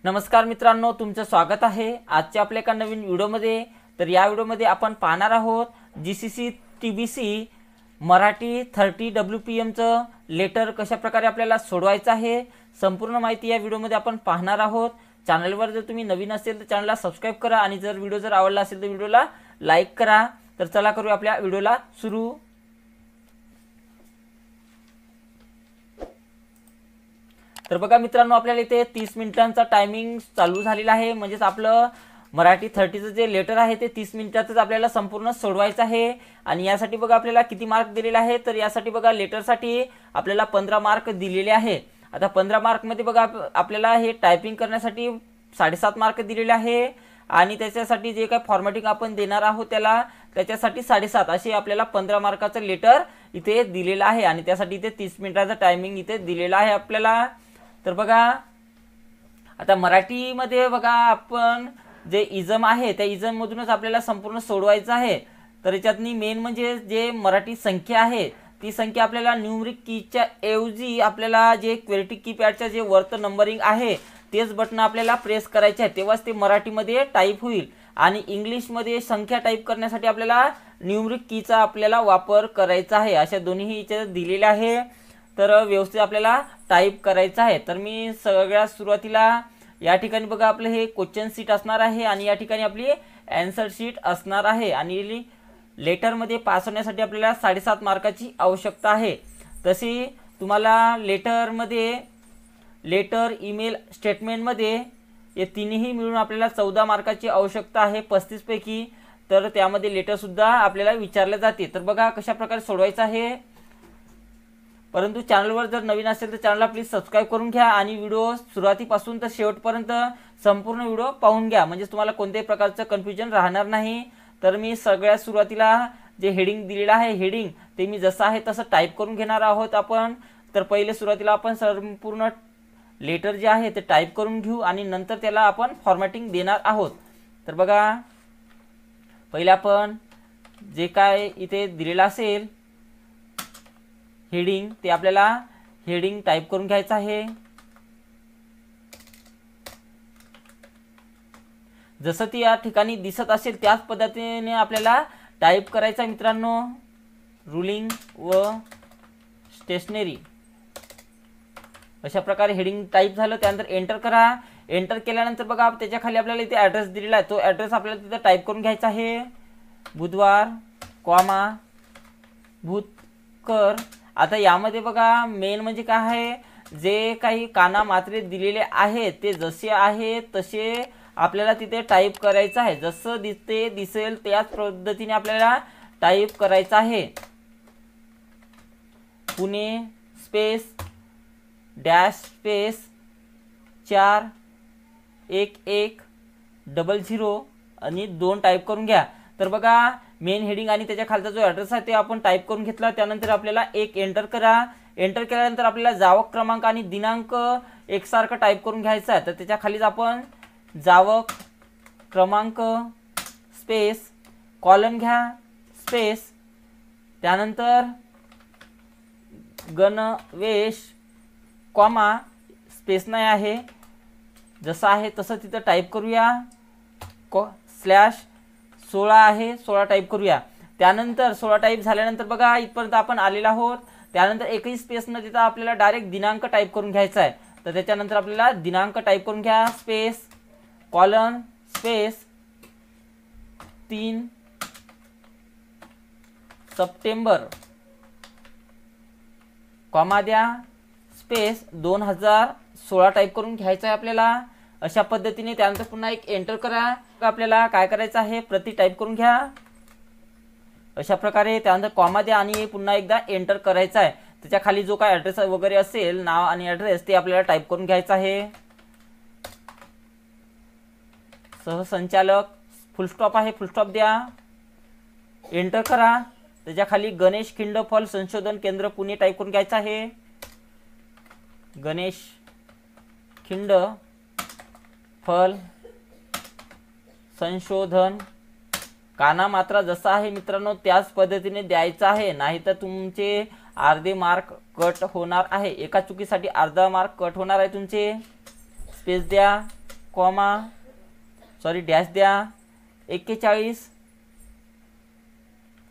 नमस्कार मित्रांनो, तुमचं स्वागत आहे आजच्या आपल्या एका नवीन व्हिडिओमध्ये। तर या व्हिडिओमध्ये आपण पाहणार आहोत जीसीसी टीबीसी मराठी 30 WPM चं लेटर कशा प्रकारे आपल्याला सोडवायचं आहे। संपूर्ण माहिती या व्हिडिओमध्ये आपण पाहणार आहोत। चॅनलवर जर तुम्ही नवीन असेल तर चॅनलला सबस्क्राइब करा आणि जर व्हिडिओ जर आवडला असेल तर व्हिडिओला लाईक करा। तर चला करूया आपल्या व्हिडिओला सुरू। तर बघा मित्रांनो, आपल्याला इथे 30 मिनिटांचा टायमिंग चालू झालेला आहे। म्हणजेच आपलं मराठी 30 चं जे लेटर आहे ते 30 मिनिटातच आपल्याला संपूर्ण सोडवायचं आहे। आणि यासाठी बघा आपल्याला किती मार्क दिलेले आहे, तर यासाठी बघा लेटरसाठी आपल्याला 15 मार्क दिलेले आहे। आता 15 मार्क मध्ये बघा आपल्याला हे टायपिंग करण्यासाठी 7.5 मार्क दिलेले आहे आणि त्याच्यासाठी जे काही फॉर्मॅटिंग आपण देणार आहोत त्याच्यासाठी 7.5 असे आपल्याला 15 मार्काचं लेटर इथे दिलेलं आहे। आणि त्यासाठी इथे 30 मिनिटाचा टायमिंग इथे दिलेला आहे आपल्याला। तर बघा आता मराठीमध्ये बघा आपण जे इजम आहे त्या इजम मधूनच आपल्याला संपूर्ण सोडवायचं आहे। तर याच्यातनी मेन म्हणजे जे मराठी संख्या आहे ती संख्या आपल्याला न्यूमरिक कीच्या ऐवजी आपल्याला जे क्वेरिटी कीपॅडच्या जे वरत नंबरिंग आहे तेच बटन आपल्याला प्रेस करायचे आहे, तेव्हाच ते मराठीमध्ये टाईप होईल। आणि इंग्लिशमध्ये संख्या टाईप करण्यासाठी आपल्याला न्यूमरिक कीचा आपल्याला वापर करायचा आहे। अशा दोन्हीही इथे दिलेले आहे, तर व्यवस्थित आपल्याला टाईप करायचं आहे। तर मी सगळ्यात सुरुवातीला या ठिकाणी बघा आपलं हे क्वेश्चन शीट असणार आहे आणि या ठिकाणी आपली आन्सर शीट असणार आहे। आणि लेटरमध्ये पास होण्यासाठी आपल्याला 7.5 मार्काची आवश्यकता आहे। तशी तुम्हाला लेटर ईमेल स्टेटमेंटमध्ये हे तिन्ही मिळून आपल्याला 14 मार्काची आवश्यकता आहे 35 पैकी। तर त्यामध्ये लेटर सुद्धा आपल्याला विचारले जाते। तर बघा कशा प्रकारे सोडवायचं आहे। परंतु चॅनलवर जर नवीन असेल तर चॅनलला प्लीज सबस्क्राइब करून घ्या आणि व्हिडिओ सुरुवातीपासून तर शेवटपर्यंत संपूर्ण व्हिडिओ पाहून घ्या, म्हणजे तुम्हाला कोणत्याही प्रकारचं कन्फ्युजन राहणार नाही। तर मी सगळ्यात सुरुवातीला जे हेडिंग दिलेलं आहे हेडिंग ते मी जसं आहे तसं टाईप करून घेणार आहोत आपण। तर पहिले सुरुवातीला आपण संपूर्ण लेटर जे आहे ते टाईप करून घेऊ आणि नंतर त्याला आपण फॉर्मॅटिंग देणार आहोत। तर बघा पहिले आपण जे काय इथे दिलेलं असेल हेडिंग ते आपल्याला हेडिंग टाईप करून घ्यायचं आहे। जसं ती या ठिकाणी दिसत असेल त्याच पद्धतीने आपल्याला टाईप करायचं आहे मित्रांनो। रुलिंग व स्टेशनरी अशा प्रकारे हेडिंग टाईप झालं, त्यानंतर एंटर करा। एंटर केल्यानंतर बघा त्याच्या खाली आपल्याला इथे ॲड्रेस दिलेला आहे, तो ॲड्रेस आपल्याला तिथे टाईप करून घ्यायचा आहे। बुधवार कॉमा भूतकर। आता यामध्ये बघा मेन म्हणजे काय आहे, जे काही काना मात्रे दिलेले आहेत ते जसे आहे तसे आपल्याला तिथे टाईप करायचं आहे। जसं दिसेल त्याच पद्धतीने आपल्याला टाईप करायचं आहे। पुणे स्पेस डॅश स्पेस 41100 आणि 2 टाईप करून घ्या। तर बघा मेन हेडिंग आणि त्याच्या खालचा जो ॲड्रेस आहे ते आपण टाईप करून घेतला। त्यानंतर आपल्याला एक एंटर करा। एंटर केल्यानंतर आपल्याला जावक क्रमांक आणि दिनांक एकसारखं टाईप करून घ्यायचा आहे। तर त्याच्या खालीच आपण जावक क्रमांक स्पेस कॉलन घ्या स्पेस, त्यानंतर गणवेश कॉमा स्पेस नाही आहे, जसं आहे तसं तिथं टाईप करूया। /16 आहे 16 टाईप करूया। त्यानंतर 16 टाईप झाल्यानंतर बघा इथपर्यंत आपण आलेलो आहोत। त्यानंतर एकही स्पेस न देता आपल्याला डायरेक्ट दिनांक टाईप करून घ्यायचा आहे। तर त्याच्यानंतर आपल्याला दिनांक टाईप करून घ्या space colon space 3 September comma द्या स्पेस 2016 टाईप करून घ्यायचा आहे आपल्याला अशा पद्धतीने। त्यानंतर पुन्हा एक एंटर करा। आपल्याला काय करायचं आहे, प्रति टाईप करून घ्या अशा प्रकारे। त्यानंतर कॉमा द्या आणि पुन्हा एकदा एंटर करायचं आहे। त्याच्या खाली जो काय ॲड्रेस वगैरे असेल नाव आणि ॲड्रेस ते आपल्याला टाईप करून घ्यायचं आहे। सहसंचालक फुलस्टॉप आहे, फुलस्टॉप द्या, एंटर करा। त्याच्या खाली गणेश खिंड फल संशोधन केंद्र पुणे टाईप करून घ्यायचं आहे। गणेश खिंड फल संशोधन काना मात्रा जसा आहे मित्रांनो त्याच पद्धतीने द्यायचा आहे, नाहीतर तुमचे अर्धे मार्क कट होणार आहे। एका चुकीसाठी अर्धा मार्क कट होणार आहे तुमचे। स्पेस द्या डॅश द्या 41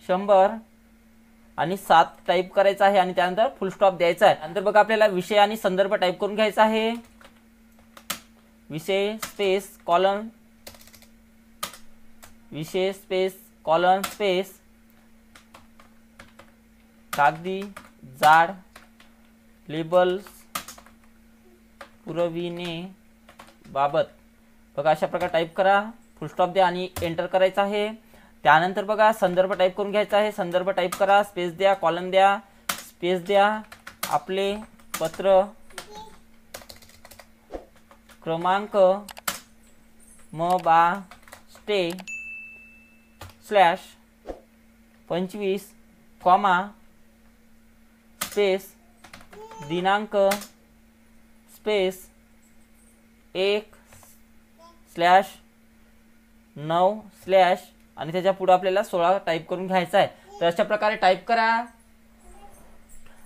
100 आणि 7 टाईप करायचं आहे आणि त्यानंतर फुल स्टॉप द्यायचा आहे. नंतर बघा आपल्याला विषय आणि संदर्भ टाईप करून घ्यायचा आहे. विषय स्पेस कॉलन, विषय स्पेस कॉलन स्पेस कागदी जाड लेबल्स पुरविणे बाबत. बघा अशा प्रकारे टाईप करा, फुल स्टॉप द्या आणि एंटर करायचं आहे. त्यानंतर बघा संदर्भ टाईप करून घ्यायचा आहे. संदर्भ टाईप करा, स्पेस द्या, कॉलन द्या, स्पेस द्या, आपले पत्र क्रमांक /, 25, स्पेस दिनांक स्पेस 1/9 आणि त्याच्या पुढे आपल्याला 16 टाईप करून घ्यायचा आहे. तर अशा प्रकारे टाईप करा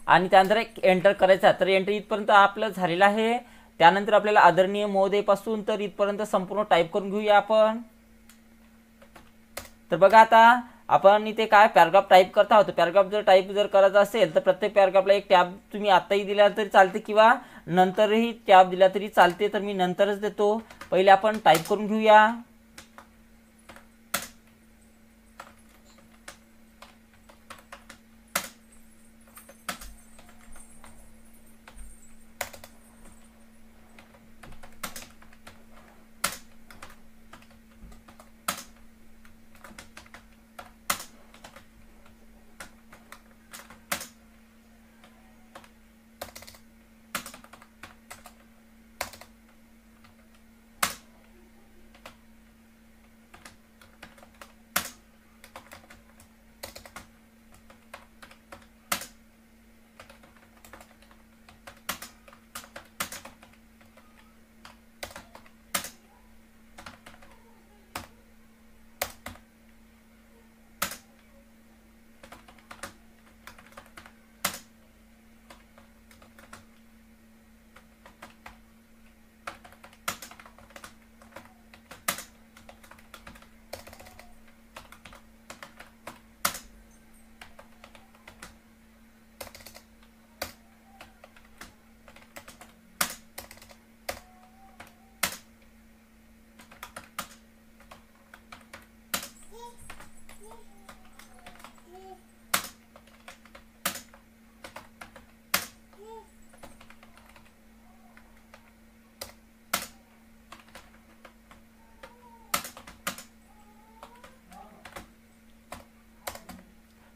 आणि त्यानंतर एक एंटर करायचा. तर एंटर इथपर्यंत आपलं झालेलं आहे. त्यानंतर आपल्याला आदरणीय महोदय पासून तर इथपर्यंत संपूर्ण टाईप करून घेऊया आपण. तर बघा आता आपण इथे काय पॅराग्राफ टाईप करत आहोत. पॅराग्राफ जर टाईप करायचा असेल तर प्रत्येक पॅराग्राफला एक टॅब तुम्ही आताही दिला तरी चालते किंवा नंतरही टॅब दिला तरी चालते. तर मी नंतरच देतो. पहिले आपण टाईप करून घेऊया.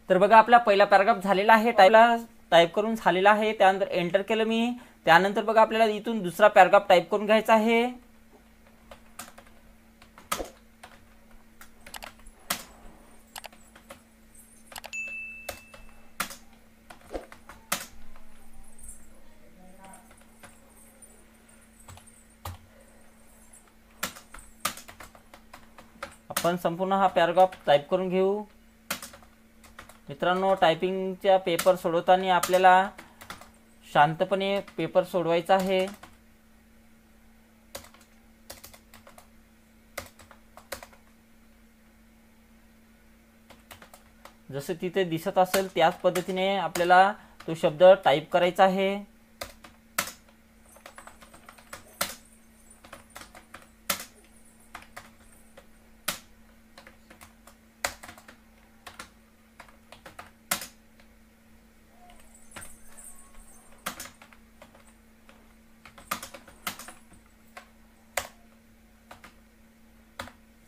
तर बघा आपला पहिला पॅराग्राफ झालेला आहे. टाईप करून झालेला आहे. त्यानंतर एंटर केलं मी. त्यानंतर बघा आपल्याला इथून दुसरा पॅराग्राफ टाईप करून घ्यायचा आहे. आपण संपूर्ण हा पॅराग्राफ टाईप करून घेऊ. मित्रांनो, टायपिंगच्या पेपर सोडवताना आपल्याला शांतपणे पेपर सोडवायचा आहे. जसे तिथे दिसत असेल त्याच पद्धतीने आपल्याला तो शब्द टाईप करायचा आहे.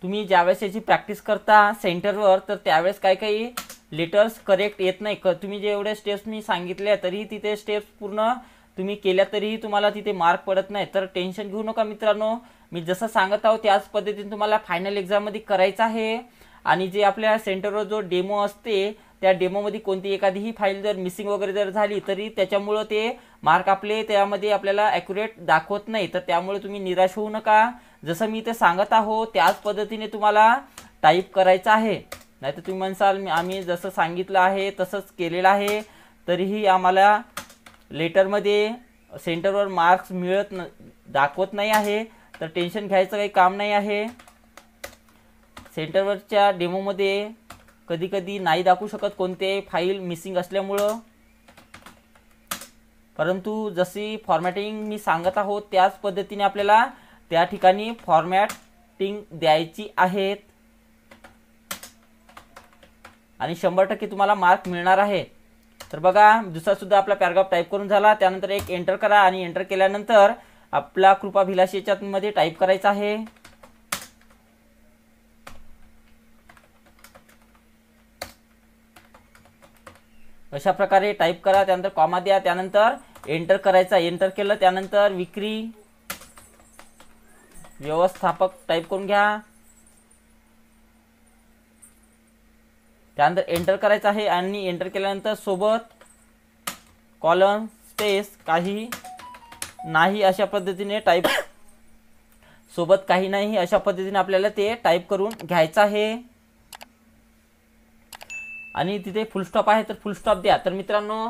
तुम्ही ज्यावेळेस याची प्रॅक्टिस करता सेंटरवर तर त्यावेळेस काही लेटर्स करेक्ट येत नाही. तुम्ही जेवढे स्टेप्स मी सांगितले तरीही तिथे स्टेप्स पूर्ण तुम्ही केल्या तरीही तुम्हाला तिथे मार्क पडत नाही. तर टेन्शन घेऊ नका मित्रांनो. मी जसं सांगत आहोत त्याच पद्धतीने तुम्हाला फायनल एक्झाममध्ये करायचं आहे. आणि जे आपल्या सेंटरवर जो डेमो असते त्या डेमोमध्ये कोणती एखादी फाईल जर मिसिंग वगैरे जर झाली तरी त्याच्यामुळं ते मार्क आपले त्यामध्ये आपल्याला ॲक्युरेट दाखवत नाही. तर त्यामुळे तुम्ही निराश होऊ नका. जसं मी ते सांगत आहो त्याच पद्धतीने तुम्हाला टाईप करायचं आहे. नाहीतर तुम्ही म्हणसाल आम्ही जसं सांगितलं आहे तसंच केलेलं आहे तरीही आम्हाला लेटरमध्ये सेंटरवर मार्क्स दाखवत नाही आहे. तर टेन्शन घ्यायचं काही काम नाही आहे. सेंटरवरच्या डेमोमध्ये कधी कधी नाही दाखवू शकत कोणते फाईल मिसिंग असल्यामुळं, परंतु जशी फॉर्मॅटिंग मी सांगत आहोत त्याच पद्धतीने आपल्याला त्या ठिकाणी फॉर्मॅटिंग द्यायची आहेत आणि 100% तुम्हाला मार्क मिळणार आहे. तर बघा दुसरा सुद्धा आपला पॅराग्राफ टाईप करून झाला. त्यानंतर एक एंटर करा आणि एंटर केल्यानंतर आपला कृपाभिलाषी याच्यामध्ये टाईप करायचा आहे. अशा प्रकारे टाईप करा, त्यानंतर कॉमा द्या, त्यानंतर एंटर करायचा. एंटर केलं त्यानंतर विक्री व्यवस्थापक टाईप करून घ्या. त्यानंतर एंटर करायचं आहे आणि एंटर केल्यानंतर सोबत कॉलम स्पेस काही नाही अशा पद्धतीने टाईप, सोबत काही नाही अशा पद्धतीने आपल्याला ते टाईप करून घ्यायचं आहे. आणि तिथे फुल स्टॉप आहे तर फुल स्टॉप द्या. तर मित्रांनो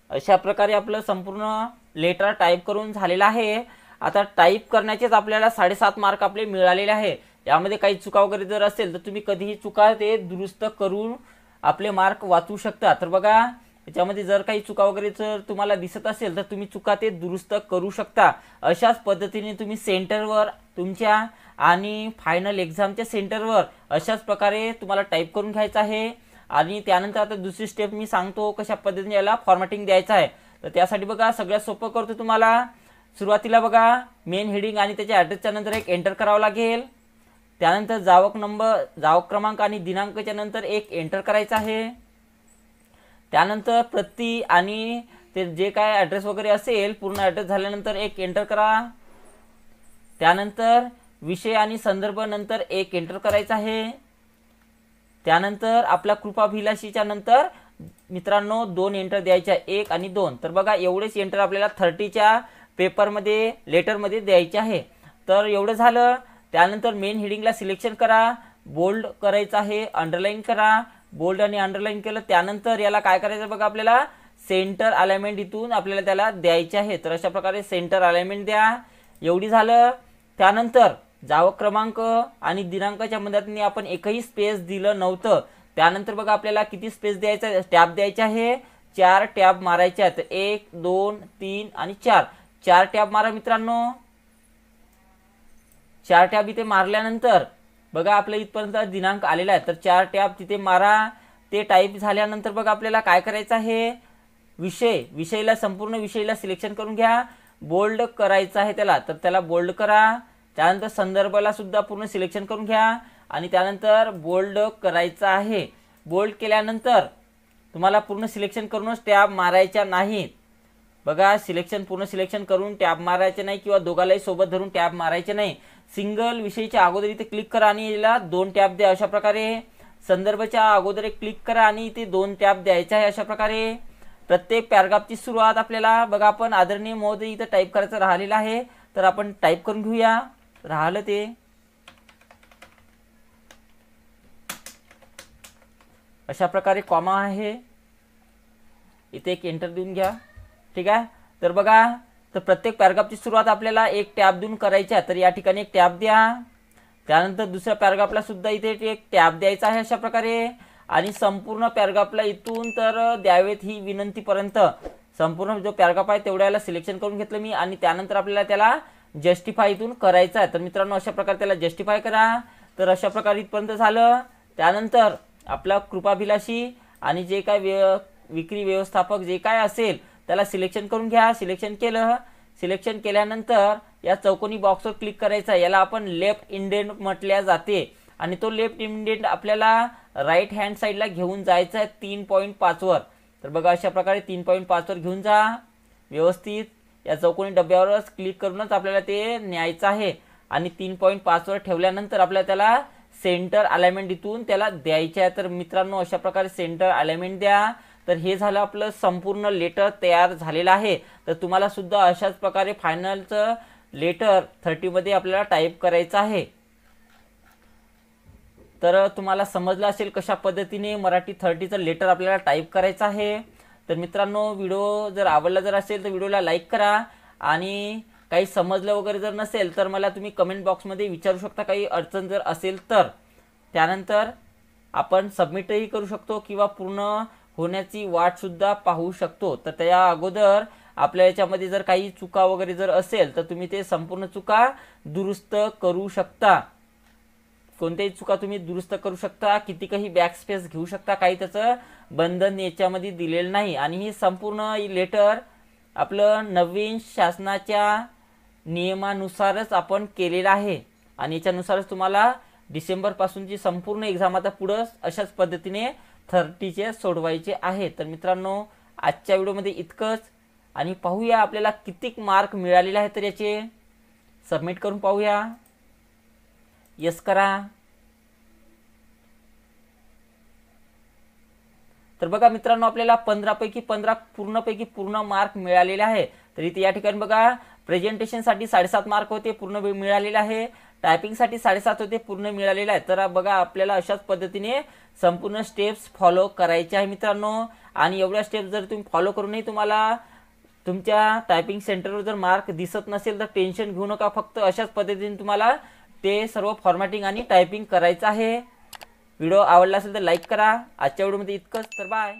अशा प्रकारे आपलं संपूर्ण लेटर टाईप करून झालेलं आहे. आता टाईप करण्याचेच आपल्याला 7.5 मार्क आपले मिळालेले आहे. यामध्ये काही चुका वगैरे जर असेल तर तुम्ही कधीही चुका ते दुरुस्त करून आपले मार्क वाचवू शकता. तर बघा याच्यामध्ये जर काही चुका वगैरे जर तुम्हाला दिसत असेल तर तुम्ही चुका ते दुरुस्त करू शकता. अशाच पद्धतीने तुम्ही सेंटरवर तुमच्या आणि फायनल एक्झामच्या सेंटरवर अशाच प्रकारे तुम्हाला टाईप करून घ्यायचं आहे. आणि त्यानंतर आता दुसरी स्टेप मी सांगतो कशा पद्धतीने याला फॉर्मॅटिंग द्यायचं आहे. तर त्यासाठी बघा सगळ्यात सोपं करतो तुम्हाला. सुरुवातीला बघा मेन हेडिंग आणि त्याच्या ॲड्रेसच्या नंतर एक एंटर करावं लागेल. त्यानंतर जावक क्रमांक आणि दिनांकाच्या नंतर एक एंटर करायचा आहे. त्यानंतर प्रति आणि ते जे काय ॲड्रेस वगैरे असेल पूर्ण ॲड्रेस झाल्यानंतर एक एंटर करा. त्यानंतर विषय आणि संदर्भ नंतर एक एंटर करायचा आहे. त्यानंतर आपला कृपाभिलाषीच्या नंतर मित्रांनो 2 एंटर द्यायच्या, 1 आणि 2. तर बघा एवढेच एंटर आपल्याला 30च्या पेपरमध्ये लेटरमध्ये द्यायचे आहे. तर एवढं झालं. त्यानंतर मेन हेडिंगला सिलेक्शन करा, बोल्ड करायचं आहे, अंडरलाईन करा. बोल्ड आणि अंडरलाईन केलं त्यानंतर याला काय करायचं बघा आपल्याला सेंटर अलाइनमेंट इथून आपल्याला त्याला द्यायचे आहे. तर अशा प्रकारे सेंटर अलाइनमेंट द्या. एवढी झालं. त्यानंतर जावक क्रमांक आणि दिनांकाच्या मध्यात आपण एकही स्पेस दिलं नव्हतं. त्यानंतर बघा आपल्याला किती स्पेस द्यायचा, टॅब द्यायचे आहे. 4 टॅब मारायचे आहेत. 1 2 3 आणि 4. 4 टॅब मारा मित्रांनो. 4 टॅब इथे मारल्यानंतर बघा आपल्या इथपर्यंत दिनांक आलेला आहे. तर 4 टॅब तिथे मारा. ते टाईप झाल्यानंतर बघा आपल्याला काय करायचं आहे, विषयला संपूर्ण विषयला सिलेक्शन करून घ्या. बोल्ड करायचं आहे त्याला, तर त्याला बोल्ड करा. त्यानंतर संदर्भाला सुद्धा पूर्ण सिलेक्शन करून घ्या आणि त्यानंतर बोल्ड करायचं आहे. बोल्ड केल्यानंतर तुम्हाला पूर्ण सिलेक्शन करूनच टॅब मारायच्या नाहीत. बघा पूर्ण सिलेक्शन करून टॅब मारायचे नाही किंवा दोघालाही सोबत धरून टॅब मारायचे नाही. सिंगल विषयीच्या अगोदर इथे क्लिक करा आणि याला 2 टॅब द्या. अशा प्रकारे संदर्भाच्या अगोदर एक क्लिक करा आणि इथे 2 टॅब द्यायचे आहे. अशा प्रकारे प्रत्येक पॅराग्राफची सुरुवात आपल्याला बघा आपण आदरणीय महोदय इथे टाईप करायचं राहिलेलं आहे. तर आपण टाईप करून घेऊया. राहिलं ते अशा प्रकारे कॉमा आहे इथे एक एंटर देऊन घ्या. ठीक आहे. तर बघा तर प्रत्येक पॅराग्राफची सुरुवात आपल्याला एक टॅब देऊन करायची आहे. तर या ठिकाणी एक टॅब द्या. त्यानंतर दुसऱ्या पॅराग्राफला सुद्धा इथे एक टॅब द्यायचा आहे अशा प्रकारे. आणि संपूर्ण पॅराग्राफला इथून तर द्यावेत ही विनंतीपर्यंत संपूर्ण जो पॅराग्राफ आहे तेवढ्याला सिलेक्शन करून घेतलं मी. आणि त्यानंतर आपल्याला त्याला जस्टिफाय इथून करायचं आहे. तर मित्रांनो अशा प्रकारे त्याला जस्टिफाय करा. तर अशा प्रकारे इथपर्यंत झालं. त्यानंतर आपला कृपाभिलाषी आणि जे काय विक्री व्यवस्थापक जे काय असेल त्याला सिलेक्शन करून घ्या. सिलेक्शन केलं. सिलेक्शन केल्यानंतर या चौकोनी बॉक्सवर क्लिक करायचा. याला आपण लेफ्ट इंडेंट म्हटल्या जाते आणि तो लेफ्ट इंडेंट आपल्याला राईट हँड साईडला घेऊन जायचा आहे 3.5 वर. तर बघा अशा प्रकारे 3.5 वर घेऊन जा व्यवस्थित. या चौकोनी डब्यावरच क्लिक करूनच आपल्याला ते न्यायचं आहे. आणि 3.5 वर ठेवल्यानंतर आपल्याला त्याला सेंटर अलाइनमेंट इथून त्याला द्यायचे आहे. तर मित्रांनो अशा प्रकारे सेंटर अलाइनमेंट द्या. तर हे झालं आपलं संपूर्ण लेटर तयार झालेलं आहे. तर तुम्हाला सुद्धा अशाच प्रकारे फायनलचं लेटर 30 मध्ये आपल्याला टाईप करायचं आहे. तर तुम्हाला समजलं असेल कशा पद्धतीने मराठी 30चं लेटर आपल्याला टाईप करायचं आहे. तर मित्रांनो व्हिडिओ जर आवडला असेल तर व्हिडिओला लाईक करा आणि काही समजलं वगैरे जर नसेल तर मला तुम्ही कमेंट बॉक्समध्ये विचारू शकता, काही अडचण जर असेल तर. त्यानंतर आपण सबमिटही करू शकतो किंवा पूर्ण होण्याची वाटसुद्धा पाहू शकतो. तर त्या अगोदर आपल्या याच्यामध्ये जर काही चुका वगैरे जर असेल तर तुम्ही ते संपूर्ण चुका दुरुस्त करू शकता. कोणत्याही चुका तुम्ही दुरुस्त करू शकता, कितीकही बॅकस्पेस घेऊ शकता, काही त्याचं बंधन याच्यामध्ये दिलेलं नाही. आणि ही संपूर्ण लेटर आपलं नवीन शासनाच्या नियमानुसारच आपण केलेलं आहे आणि याच्यानुसारच तुम्हाला डिसेंबरपासूनची संपूर्ण एक्झाम आता पुढं अशाच पद्धतीने 30चे सोडवायचे आहे. तर मित्रांनो, आजच्या व्हिडिओमध्ये इतकंच आणि पाहूया आपल्याला किती मार्क मिळालेले आहेत. तर याचे सबमिट करून पाहूया. यस करा. तर बघा मित्रांनो, आपल्याला 15 पैकी 15 पूर्ण मार्क मिळालेले आहे. तर इथे या ठिकाणी बघा, प्रेझेंटेशनसाठी 7.5 मार्क होते, पूर्ण मिळालेले आहे. टायपिंगसाठी 7.5 होते, पूर्ण मिळालेले आहे. तर बघा, आपल्याला अशाच पद्धतीने संपूर्ण स्टेप्स फॉलो करायचे आहे मित्रांनो. आणि एवढ्या स्टेप्स जर तुम्ही फॉलो करूनही तुम्हाला तुमच्या टायपिंग सेंटरवर जर मार्क दिसत नसेल तर टेन्शन घेऊ नका. फक्त अशाच पद्धतीने तुम्हाला ते सर्व फॉर्मॅटिंग आणि टायपिंग करायचं आहे. व्हिडिओ आवडला असेल तर लाईक करा. आजच्या व्हिडिओमध्ये इतकंच. तर बाय.